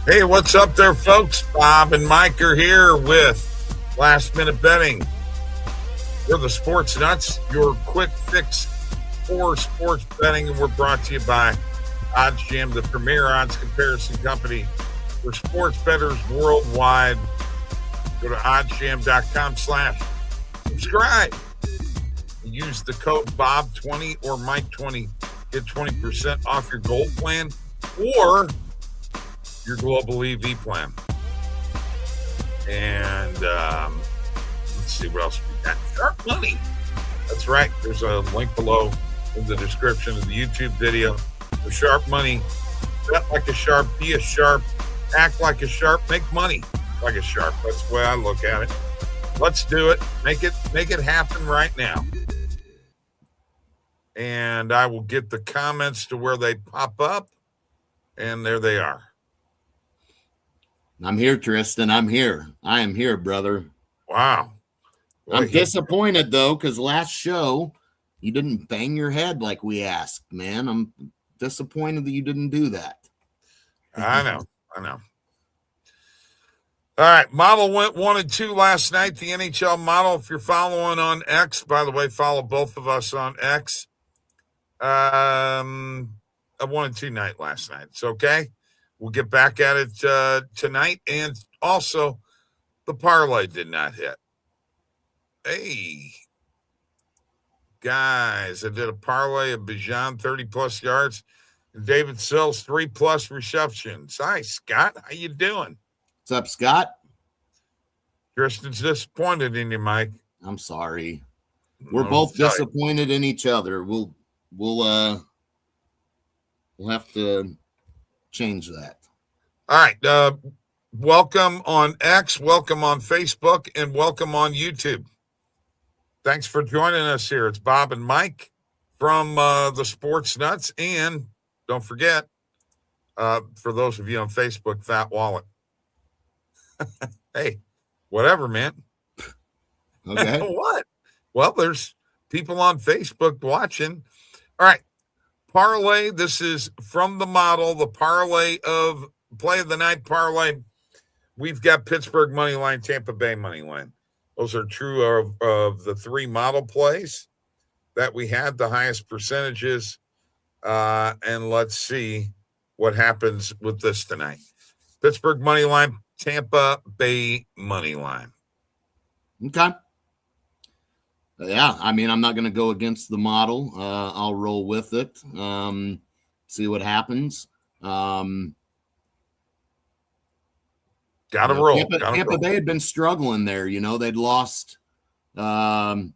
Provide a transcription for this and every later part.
Hey, what's up there, folks? Bob and Mike are here with Last Minute Betting. We're the Sports Nuts, your quick fix for sports betting, and we're brought to you by OddsJam, the premier odds comparison company for sports bettors worldwide. Go to oddsjam.com/subscribe. Use the code BOB20 or Mike20. Get 20% off your gold plan or your global EV plan. And let's see what else we got. Sharp Money. That's right. There's a link below in the description of the YouTube video. The Sharp Money. Bet like a sharp, be a sharp, act like a sharp, make money like a sharp. That's the way I look at it. Let's do it. Make it happen right now. And I will get the comments to where they pop up. And there they are. I'm here, Tristan. I'm here. I am here, brother. Wow. I'm disappointed, though, because last show, you didn't bang your head like we asked, man. I'm disappointed that you didn't do that. I know. All right. Model went 1 and 2 last night. The NHL model, if you're following on X, by the way, follow both of us on X. A 1 and 2 night last night. It's okay. We'll get back at it tonight. And also, the parlay did not hit. Hey, guys, I did a parlay of Bijan 30-plus yards and David Sills 3-plus receptions. Hi, Scott. How you doing? What's up, Scott? Tristan's disappointed in you, Mike. I'm sorry. We're both disappointed in each other. We'll have to change that. All right. Welcome on X, welcome on Facebook, and welcome on YouTube. Thanks for joining us here. It's Bob and Mike from the Sports Nuts. And don't forget, for those of you on Facebook, Fat Wallet. Hey, whatever, man. Okay. What? Well, there's people on Facebook watching. All right. Parlay. This is from the model, the parlay of play of the night parlay. We've got Pittsburgh money line, Tampa Bay money line. Those are true of the 3 model plays that we had, the highest percentages. And let's see what happens with this tonight. Pittsburgh money line, Tampa Bay money line. Okay. Yeah, I mean, I'm not going to go against the model. I'll roll with it. See what happens. Gotta roll. Tampa Bay had been struggling there. You know, they'd lost, 4 in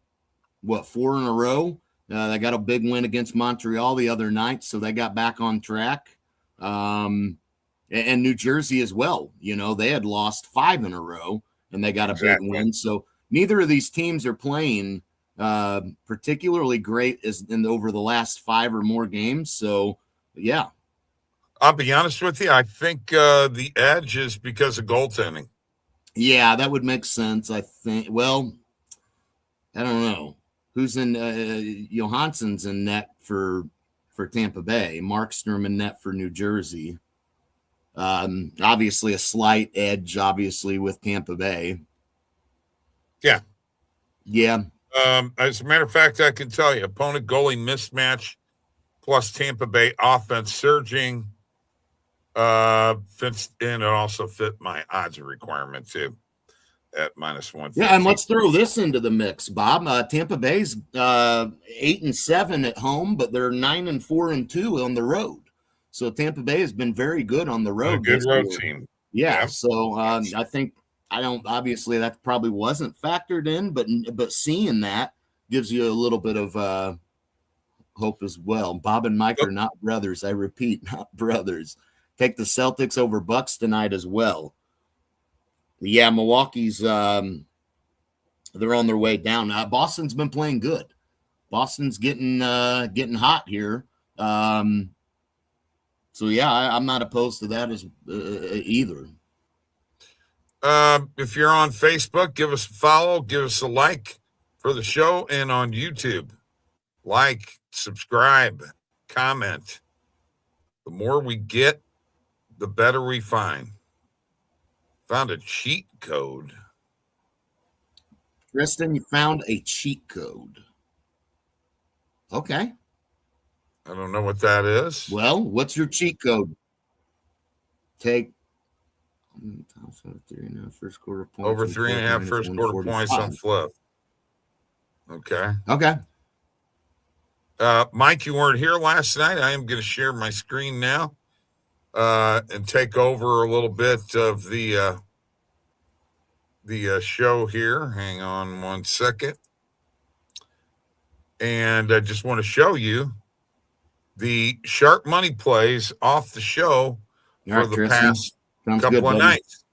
a row. They got a big win against Montreal the other night, so they got back on track. And New Jersey as well. You know, they had lost 5 in a row, and they got a big win. So neither of these teams are playing particularly great over the last 5 or more games. So, yeah. I'll be honest with you. I think the edge is because of goaltending. Yeah, that would make sense. I think. Well, I don't know who's in. Johansson's in net for Tampa Bay. Markstrom in net for New Jersey. Obviously, a slight edge. Obviously, with Tampa Bay. Yeah. Yeah. As a matter of fact, I can tell you, opponent goalie mismatch plus Tampa Bay offense surging. Fits in. It also fit my odds requirement too at -150. Yeah, and let's throw this into the mix, Bob. Tampa Bay's 8-7 at home, but they're 9-4-2 on the road. So Tampa Bay has been very good on the road. A good road team. Yeah. So I think obviously that probably wasn't factored in, but seeing that gives you a little bit of hope as well. Bob and Mike are not brothers. I repeat, not brothers. Take the Celtics over Bucks tonight as well. Yeah, Milwaukee's they're on their way down. Boston's been playing good. Boston's getting hot here. So yeah, I'm not opposed to that as either. If you're on Facebook, give us a follow, give us a like for the show, and on YouTube, like, subscribe, comment. The more we get, the better we find. Found a cheat code. Kristen, you found a cheat code. Okay. I don't know what that is. Well, what's your cheat code? Take first quarter points. Over 3.5 first quarter points on flip. Okay. Okay. Mike, you weren't here last night. I am going to share my screen now and take over a little bit of the show here. Hang on one second. And I just want to show you the sharp money plays off the show for the past couple of nights.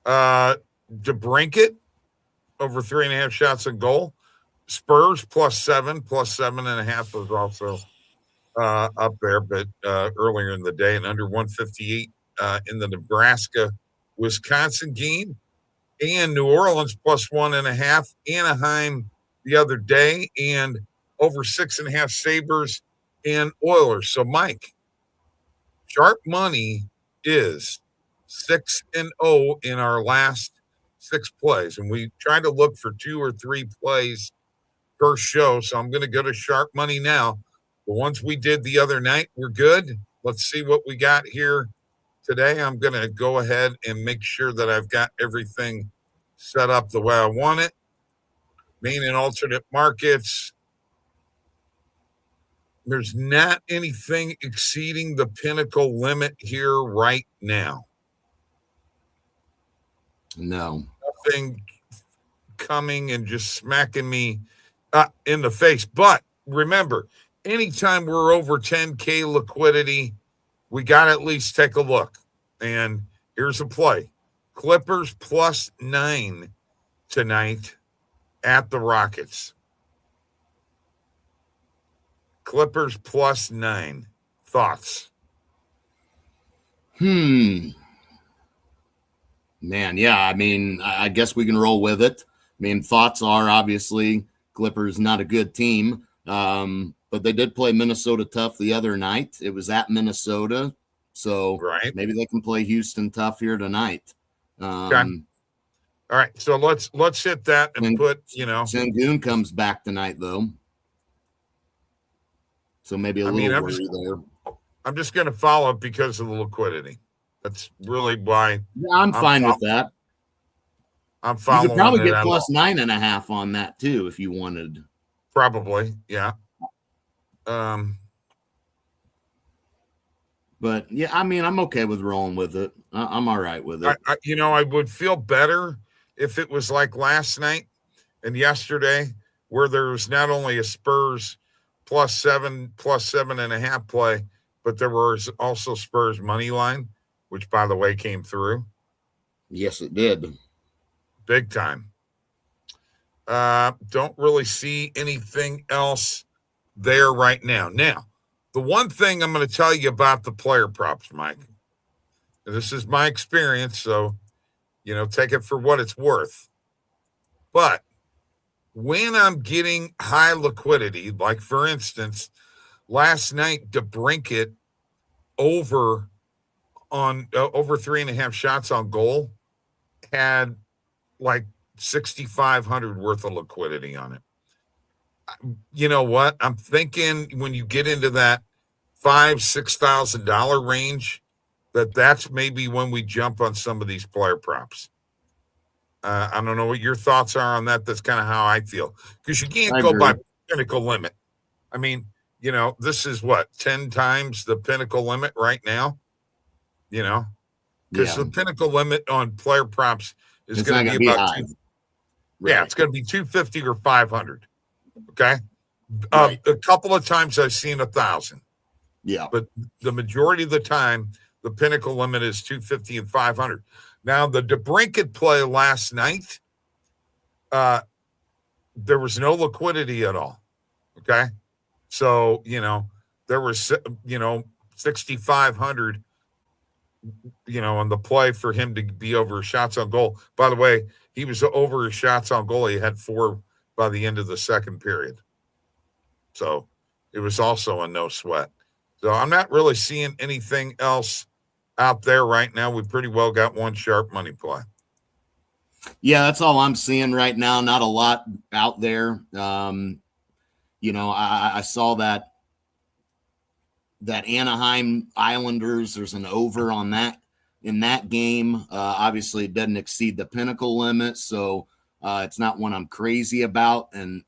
DeBrincat over 3.5 shots on goal. Spurs +7, +7.5 was also up there, but earlier in the day, and under 158 in the Nebraska-Wisconsin game, and New Orleans +1.5, Anaheim the other day, and over 6.5 Sabres and Oilers. So, Mike, sharp money is 6-0 in our last 6 plays, and we try to look for 2 or 3 plays per show. So I'm going to go to sharp money now. The ones we did the other night were good. Let's see what we got here today. I'm going to go ahead and make sure that I've got everything set up the way I want it. Main and alternate markets. There's not anything exceeding the pinnacle limit here right now. No. Nothing coming and just smacking me in the face. But remember, anytime we're over 10K liquidity, we got to at least take a look. And here's a play. Clippers +9 tonight at the Rockets. Clippers +9. Thoughts? Man, yeah, I mean, I guess we can roll with it. I mean, thoughts are obviously Clippers not a good team, but they did play Minnesota tough the other night. It was at Minnesota, so maybe they can play Houston tough here tonight. Okay. All right, so let's hit that and put, Sengun comes back tonight, though. So maybe a little worry there. I'm just going to follow it because of the liquidity. That's really why. Yeah, I'm fine with that. I'm following. You could probably get +9.5 on that too if you wanted. Probably, yeah. But yeah, I mean, I'm okay with rolling with it. I'm all right with it. I would feel better if it was like last night and yesterday, where there was not only a Spurs +7, +7.5 play, but there was also Spurs money line, which, by the way, came through. Yes, it did. Big time. Don't really see anything else there right now. Now, the one thing I'm going to tell you about the player props, Mike, and this is my experience, so, take it for what it's worth. But when I'm getting high liquidity, like, for instance, last night, DeBrincat over 3.5 shots on goal had like 6,500 worth of liquidity on it. You know what? I'm thinking when you get into that $5,000-$6,000 range, that's maybe when we jump on some of these player props. I don't know what your thoughts are on that. That's kind of how I feel, because you can't go by pinnacle limit. I mean, this is what, 10 times the pinnacle limit right now, because the pinnacle limit on player props is going to be about it's going to be 250 or 500. Okay. A couple of times I've seen 1,000. Yeah. But the majority of the time, the pinnacle limit is 250 and 500. Now, the DeBrincat play last night, there was no liquidity at all. Okay. So, there was, 6,500, on the play for him to be over shots on goal. By the way, he was over his shots on goal. He had 4 by the end of the second period. So it was also a no sweat. So I'm not really seeing anything else out there right now. We pretty well got one sharp money play. Yeah, that's all I'm seeing right now. Not a lot out there. I saw that Anaheim Islanders, there's an over on that in that game. Obviously, it doesn't exceed the pinnacle limit, so it's not one I'm crazy about. And,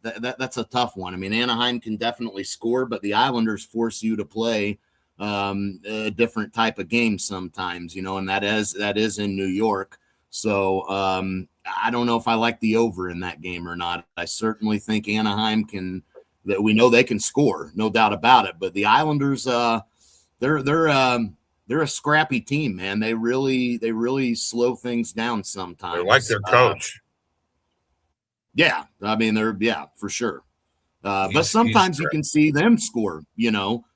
that's a tough one. I mean, Anaheim can definitely score, but the Islanders force you to play a different type of game sometimes, and that is in New York. So I don't know if I like the over in that game or not. I certainly think Anaheim that we know they can score, no doubt about it. But the Islanders, they're a scrappy team, man. They really slow things down sometimes. They like their coach. Yeah, I mean for sure. But sometimes you can see them score.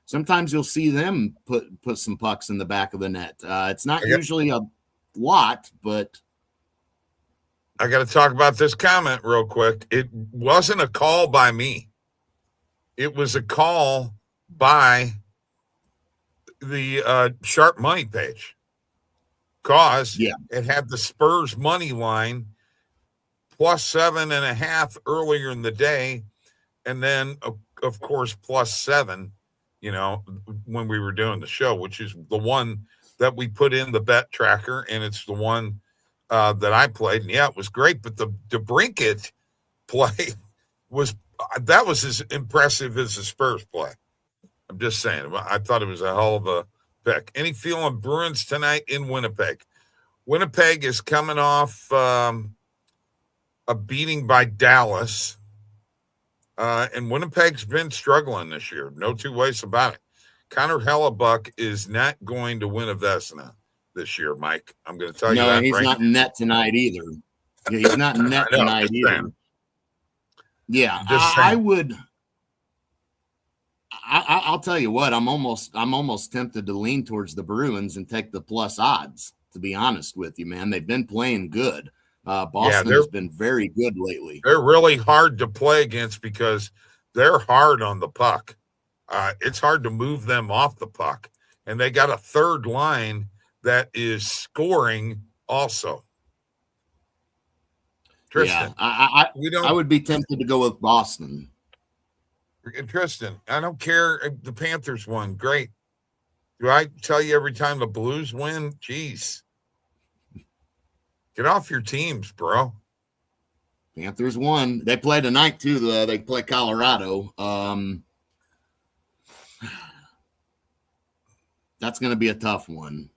Sometimes you'll see them put some pucks in the back of the net. It's not usually a lot, but I got to talk about this comment real quick. It wasn't a call by me. It was a call by the Sharp Money page, because it had the Spurs money line plus 7.5 earlier in the day, and then of course plus 7, when we were doing the show, which is the one that we put in the bet tracker, and it's the one that I played. And it was great, but the DeBrincat play was as impressive as the Spurs play. I'm just saying. I thought it was a hell of a pick. Any feel on Bruins tonight in Winnipeg? Winnipeg is coming off a beating by Dallas, and Winnipeg's been struggling this year. No two ways about it. Connor Hellebuck is not going to win a Vezina this year, Mike. I'm going to tell you that. No, he's not in net tonight either. Yeah, he's not in net tonight either. Yeah, I would. I'll tell you what. I'm almost tempted to lean towards the Bruins and take the plus odds. To be honest with you, man, they've been playing good. Boston has been very good lately. They're really hard to play against because they're hard on the puck. It's hard to move them off the puck, and they got a third line that is scoring also. Tristan, I would be tempted to go with Boston. Tristan, I don't care if the Panthers won. Great. Do I tell you every time the Blues win? Jeez. Get off your teams, bro. Panthers won. They play tonight, too. They play Colorado. That's going to be a tough one.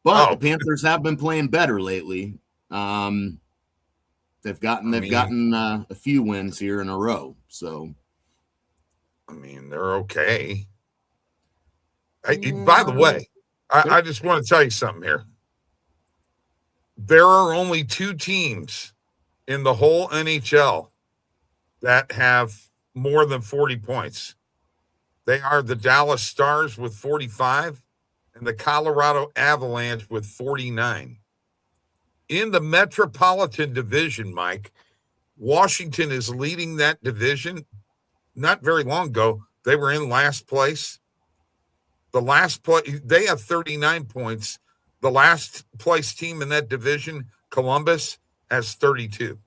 But the Panthers have been playing better lately. They've gotten a few wins here in a row. So, I mean, they're okay. By the way, I just want to tell you something here. There are only 2 teams in the whole NHL that have more than 40 points. They are the Dallas Stars with 45 and the Colorado Avalanche with 49. In the Metropolitan Division, Mike, Washington is leading that division. Not very long ago, they were in last place. They have 39 points. The last place team in that division, Columbus, has 32.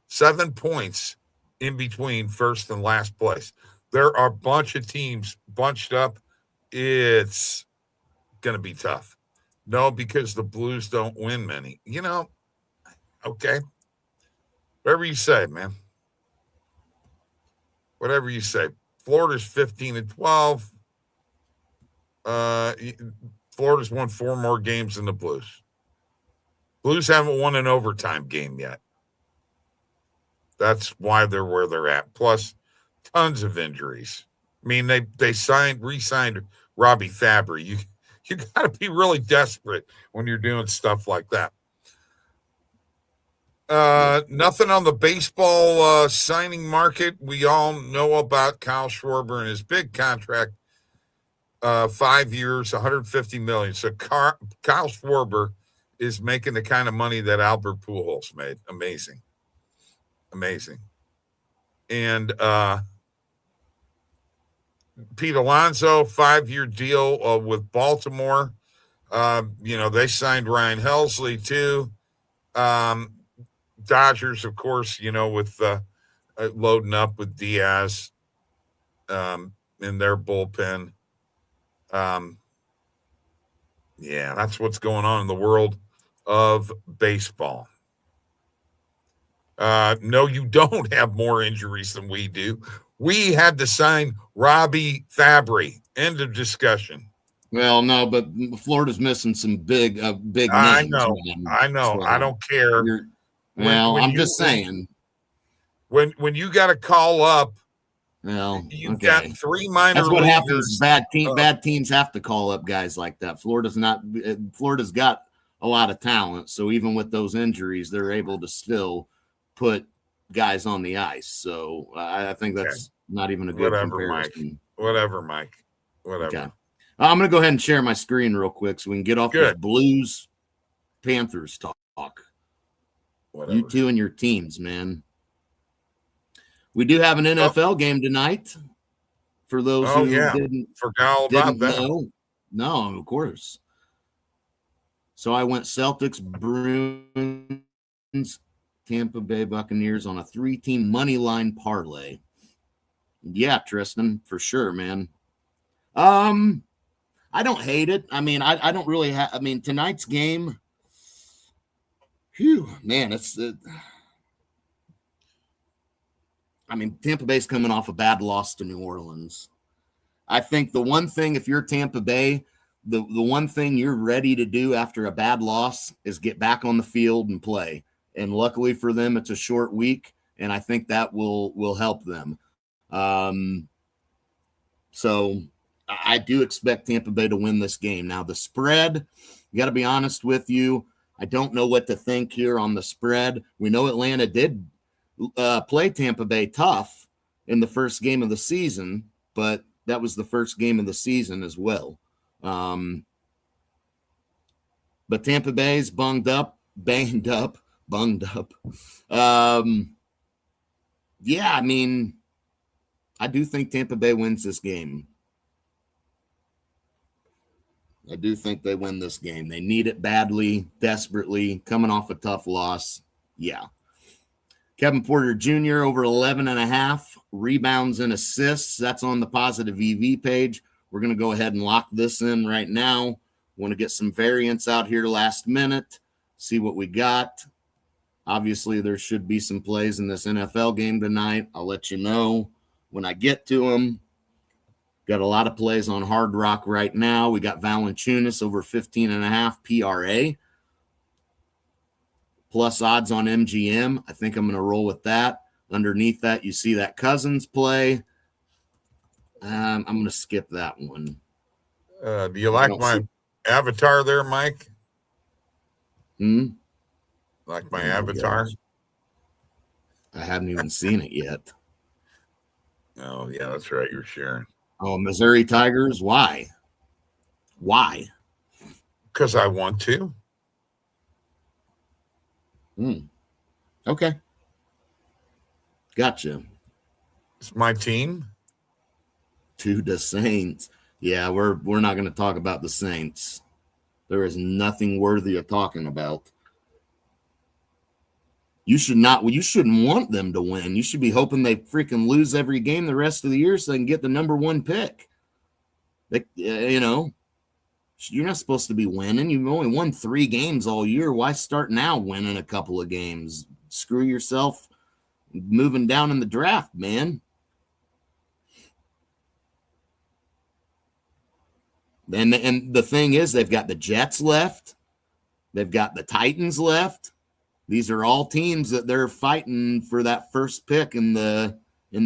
7 points in between first and last place. There are a bunch of teams bunched up. It's going to be tough. No, because the Blues don't win many. Okay. Whatever you say, man. Whatever you say. Florida's 15-12. Florida's won 4 more games than the Blues. Blues haven't won an overtime game yet. That's why they're where they're at. Plus, tons of injuries. I mean, they re-signed Robbie Fabry. You got to be really desperate when you're doing stuff like that. Nothing on the baseball signing market. We all know about Kyle Schwarber and his big contract. 5 years, $150 million. So Kyle Schwarber is making the kind of money that Albert Pujols made. Amazing. And Pete Alonso, 5-year deal with Baltimore. They signed Ryan Helsley too. Dodgers, of course, with loading up with Diaz in their bullpen. That's what's going on in the world of baseball. No, you don't have more injuries than we do. We had to sign Robbie Fabry. End of discussion. Well, no, but Florida's missing some big names. I know. So I don't care. I'm just saying. When you got to call up, you've got 3 minor That's what leaguers. happens. Bad teams have to call up guys like that. Florida's got a lot of talent, so even with those injuries, they're able to still put guys on the ice. So I think that's not even a good comparison. Whatever, Mike. Okay. I'm going to go ahead and share my screen real quick so we can get off this Blues Panthers talk. Whatever. You two and your teams, man. We do have an NFL game tonight. For those who didn't know. No, of course. So I went Celtics, Bruins, Tampa Bay Buccaneers on a 3-team money line parlay. Yeah, Tristan, for sure, man. I don't hate it. I mean, I don't really have. I mean, tonight's game. Phew, man, it's. Tampa Bay's coming off a bad loss to New Orleans. I think the one thing, if you're Tampa Bay, the one thing you're ready to do after a bad loss is get back on the field and play. And luckily for them, it's a short week, and I think that will help them. So I do expect Tampa Bay to win this game. Now, the spread, you got to be honest with you. I don't know what to think here on the spread. We know Atlanta did play Tampa Bay tough in the first game of the season, but that was the first game of the season as well. But Tampa Bay's bunged up. I do think Tampa Bay wins this game. I do think they win this game. They need it badly, desperately, coming off a tough loss. Yeah. Kevin Porter Jr. over 11.5 rebounds and assists. That's on the positive EV page. We're going to go ahead and lock this in right now. Want to get some variance out here last minute, see what we got. Obviously, there should be some plays in this NFL game tonight. I'll let you know when I get to them. Got a lot of plays on Hard Rock right now. We got Valanciunas over 15.5 PRA. Plus odds on MGM. I think I'm going to roll with that. Underneath that, you see that Cousins play. I'm going to skip that one. Do you like my avatar there, Mike? Like my avatar? Gosh. I haven't even seen it yet. Oh, yeah, that's right. You're sharing. Oh, Missouri Tigers. Why? Because I want to. Okay. Gotcha. It's my team. To the Saints. Yeah, we're not going to talk about the Saints. There is nothing worthy of talking about. You shouldn't want them to win. You should be hoping they freaking lose every game the rest of the year so they can get the number 1 pick. You're not supposed to be winning. You've only won 3 games all year. Why start now winning a couple of games? Screw yourself moving down in the draft, man. And the thing is, they've got the Jets left. They've got the Titans left. These are all teams that they're fighting for that first pick in the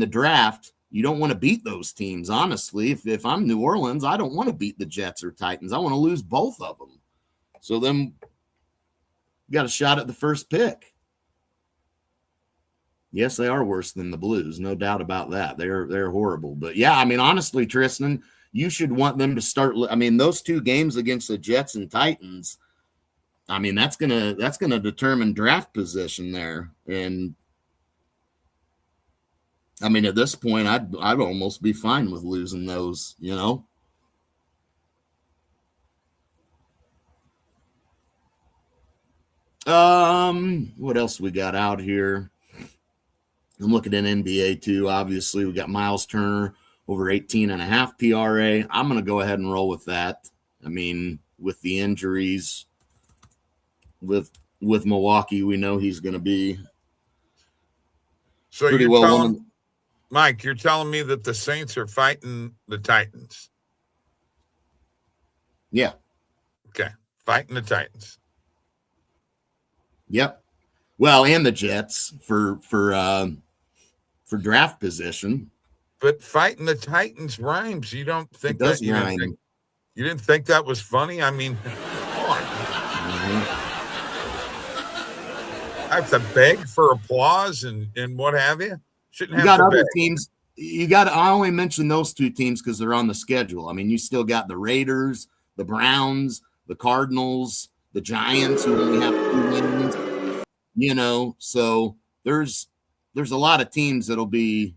draft. You don't want to beat those teams, honestly. If I'm New Orleans, I don't want to beat the Jets or Titans. I want to lose both of them. So then you got a shot at the first pick. Yes, they are worse than the Blues, no doubt about that. They're horrible. But yeah, honestly, Tristan, you should want them to start. Those 2 games against the Jets and Titans. That's gonna determine draft position there, and I mean, at this point, I'd almost be fine with losing those, you know. What else we got out here? I'm looking at NBA too. Obviously, we got Miles Turner over 18.5 PRA. I'm going to go ahead and roll with that. I mean, with the injuries, with Milwaukee, we know he's going to be So pretty you're well telling Mike, you're telling me that the Saints are fighting the Titans. Yeah. Okay. Fighting the Titans. Yep. Well, and the Jets for draft position. But fighting the Titans rhymes. You don't think It does that rhyme. You didn't think that was funny? I mean, come on. I have to beg for applause and what have you. Shouldn't have You got to other beg. teams. I only mentioned those two teams because they're on the schedule. I mean, you still got the Raiders, the Browns, the Cardinals, the Giants, who only have 2 wins. You know, so there's a lot of teams that'll be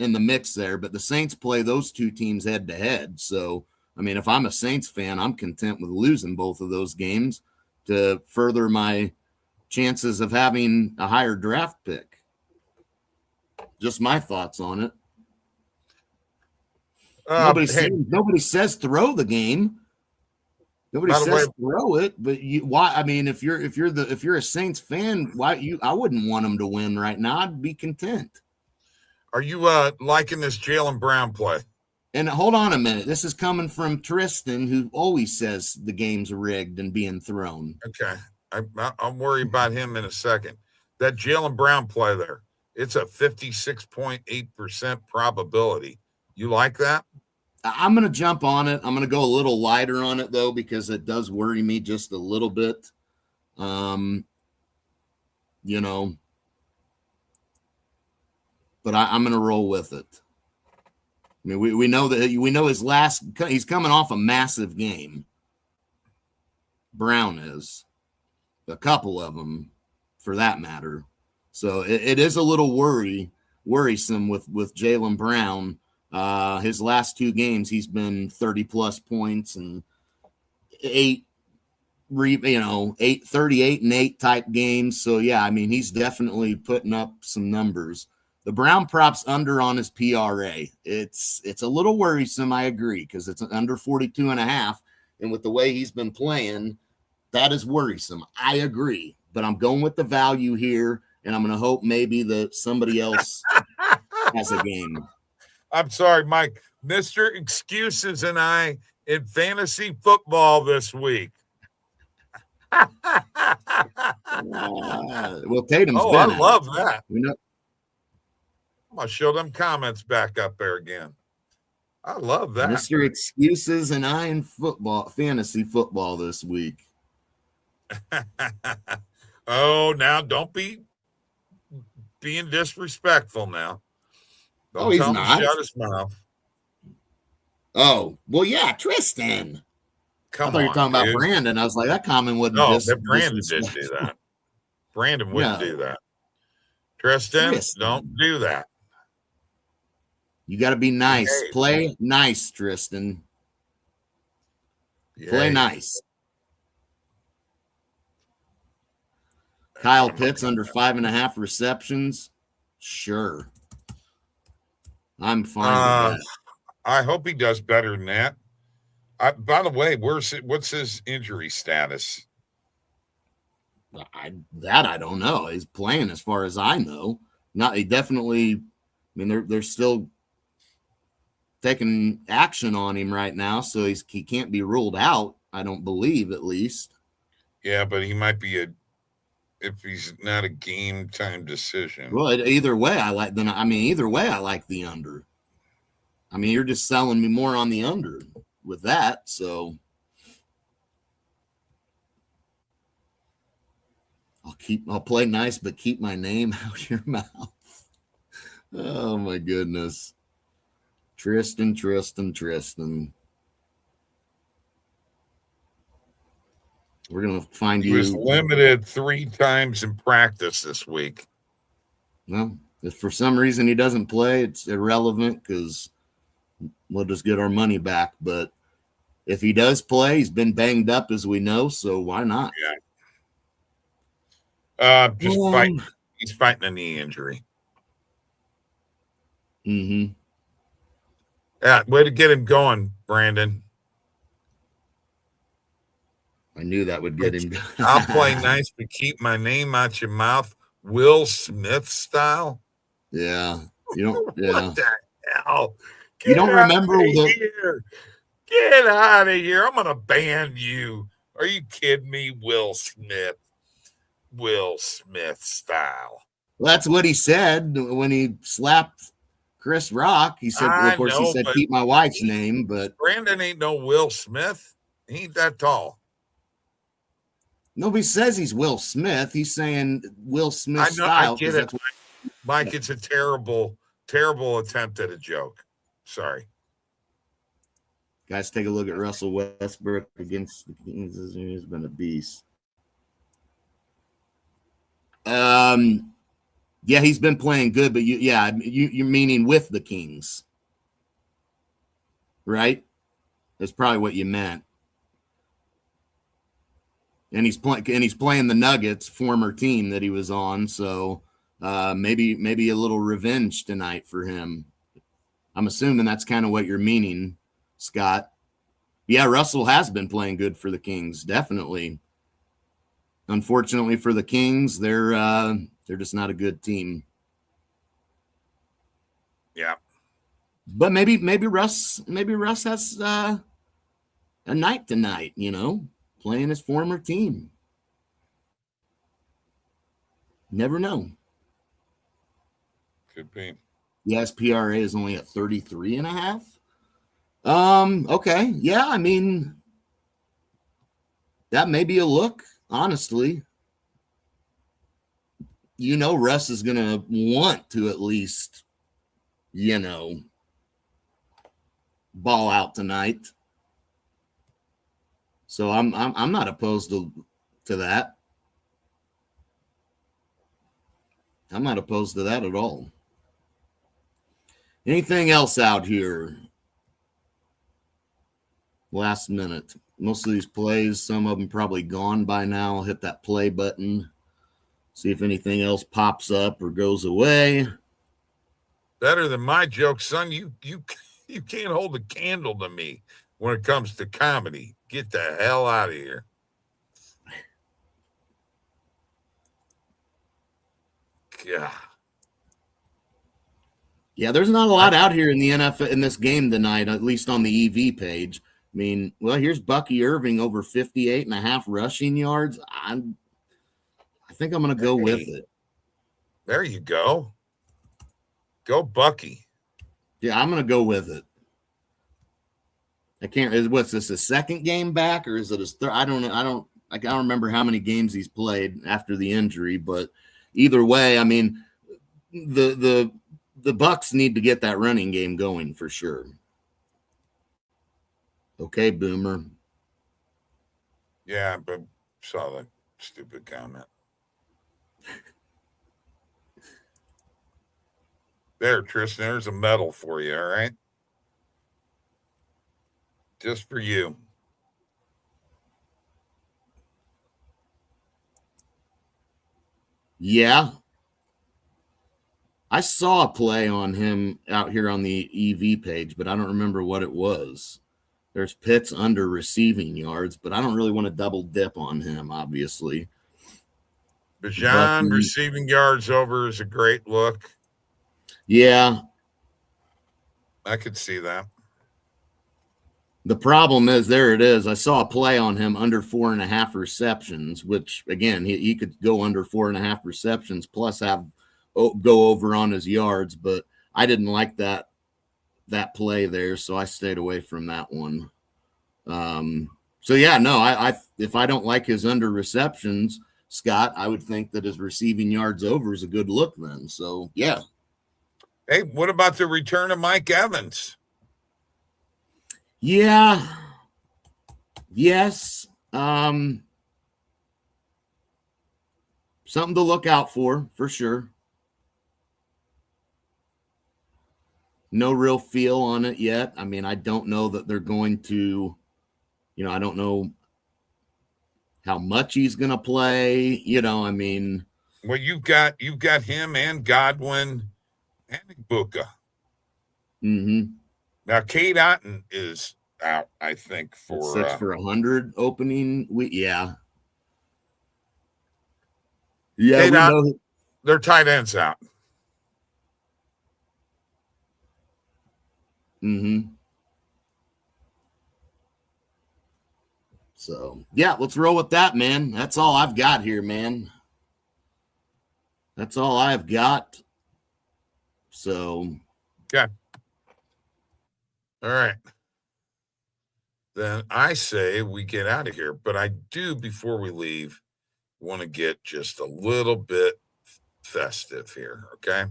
in the mix there, but the Saints play those two teams head to head. So, I mean, if I'm a Saints fan, I'm content with losing both of those games to further my chances of having a higher draft pick. Just my thoughts on it. Nobody says throw the game. Nobody says throw it, but why? I mean, if you're a Saints fan, I wouldn't want them to win right now. I'd be content. Are you liking this Jaylen Brown play? And hold on a minute. This is coming from Tristan, who always says the game's rigged and being thrown. Okay. I'll worry about him in a second. That Jaylen Brown play there, it's a 56.8% probability. You like that? I'm going to jump on it. I'm going to go a little lighter on it, though, because it does worry me just a little bit. You know, but I'm going to roll with it. I mean, we know he's coming off a massive game. Brown is. A couple of them, for that matter. So it is a little worrisome with Jaylen Brown. His last 2 games, he's been 30+ points and 38 and 8 type games. So yeah, I mean, he's definitely putting up some numbers. The Brown props under on his PRA. It's a little worrisome, I agree, because it's under 42.5, and with the way he's been playing, that is worrisome. I agree, but I'm going with the value here, and I'm going to hope maybe that somebody else has a game. I'm sorry, Mike. Mr. Excuses and I in fantasy football this week. Well, Tatum's been I love that. You know, I'm going to show them comments back up there again. I love that. Mr. Excuses and I in fantasy football this week. Oh, now don't be being disrespectful now. Don't he's tell not. him to shut his mouth. Oh, well, yeah, Tristan. Come I thought you were talking about Brandon. I was like, that comment wouldn't. No, Brandon didn't do that. Brandon wouldn't do that. Tristan, don't do that. You got to be nice. Hey, play nice, Tristan. Play nice. Kyle Pitts under 5.5 receptions. Sure. I'm fine with that. I hope he does better than that. By the way, what's his injury status? I don't know. He's playing as far as I know. He definitely, I mean, they're still taking action on him right now, so he can't be ruled out, I don't believe, at least. Yeah, but he might be if he's not a game time decision. Well, either way, I like the under. I mean, you're just selling me more on the under with that, so I'll play nice, but keep my name out your mouth. Oh my goodness. Tristan. We're going to find you. He was limited 3 times in practice this week. Well, If for some reason he doesn't play, it's irrelevant because we'll just get our money back. But if he does play, he's been banged up, as we know, so why not? Just fighting. He's fighting a knee injury. Mm-hmm. Yeah, way to get him going, Brandon. I knew that would get him. I'll play nice but keep my name out your mouth, Will Smith style. Yeah. You don't. Yeah. What the hell? You don't remember here. Get out of here. I'm going to ban you. Are you kidding me? Will Smith. Will Smith style. Well, that's what he said when he slapped Chris Rock. He said, of course, he said, keep my wife's name, but Brandon ain't no Will Smith. He ain't that tall. Nobody says he's Will Smith. He's saying Will Smith style. I get it. Mike, it's a terrible, terrible attempt at a joke. Sorry. Guys, take a look at Russell Westbrook against the Kings. He's been a beast. Yeah, he's been playing good, but you're meaning with the Kings, right? That's probably what you meant. And he's playing the Nuggets, former team that he was on. So maybe a little revenge tonight for him. I'm assuming that's kind of what you're meaning, Scott. Yeah, Russell has been playing good for the Kings, definitely. Unfortunately for the Kings, they're just not a good team. Yeah. But maybe Russ has a night tonight, playing his former team. Never know. Could be. The SPRA is only at 33.5. Okay. Yeah, I mean, that may be a look, honestly. Russ is going to want to at least, ball out tonight. So I'm not opposed to that. I'm not opposed to that at all. Anything else out here? Last minute. Most of these plays, some of them probably gone by now. I'll hit that play button. See if anything else pops up or goes away. Better than my joke, son. You can't hold a candle to me when it comes to comedy. Get the hell out of here. God. Yeah, there's not a lot out here in the NFL in this game tonight, at least on the EV page. I mean, well, here's Bucky Irving over 58.5 rushing yards. I think I'm going to go with it. There you go. Go Bucky. Yeah, I'm going to go with it. I can't. What's this? His second game back, or is it his third? I don't know. I can't remember how many games he's played after the injury, but either way, I mean, the Bucks need to get that running game going for sure. Okay, Boomer. Yeah, but saw that stupid comment. There, Tristan, there's a medal for you, all right? Just for you. Yeah. I saw a play on him out here on the EV page, but I don't remember what it was. There's Pitts under receiving yards, but I don't really want to double dip on him, obviously. Bijan receiving yards over is a great look. Yeah. I could see that. The problem is, there it is. I saw a play on him under 4.5 receptions, which, again, he could go under 4.5 receptions plus go over on his yards, but I didn't like that play there, so I stayed away from that one. So yeah, no, I if I don't like his under receptions, Scott, I would think that his receiving yards over is a good look then. So yeah. Hey, what about the return of Mike Evans? Yeah. Yes. Something to look out for sure. No real feel on it yet. I mean, I don't know that they're going to, I don't know how much he's going to play. I mean. Well, you've got him and Godwin and Ibuka. Mm-hmm. Now, Kate Otten is out, I think, for 6 for 100 opening week. Yeah. Yeah, Kate Otten, their tight ends out. Mm-hmm. So, yeah, let's roll with that, man. That's all I've got here, man. That's all I've got. So. Okay. All right. Then I say we get out of here. But I do, before we leave, want to get just a little bit festive here, okay?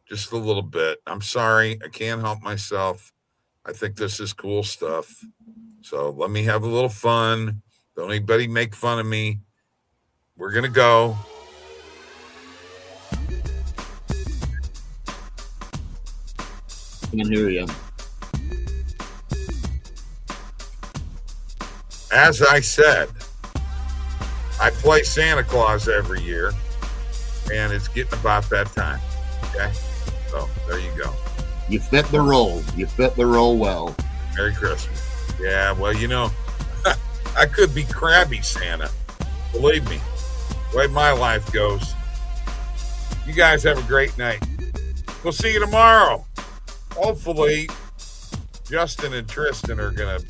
Just a little bit. I'm sorry. I can't help myself. I think this is cool stuff. So let me have a little fun. Don't anybody make fun of me. We're going to go. Can't hear you. As I said, I play Santa Claus every year, and it's getting about that time. Okay? So there you go. You fit the role. You fit the role well. Merry Christmas. Yeah, well, I could be crabby Santa. Believe me, the way my life goes. You guys have a great night. We'll see you tomorrow. Hopefully, Justin and Tristan are going to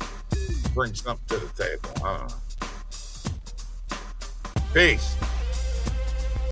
bring something to the table. I don't know. Peace.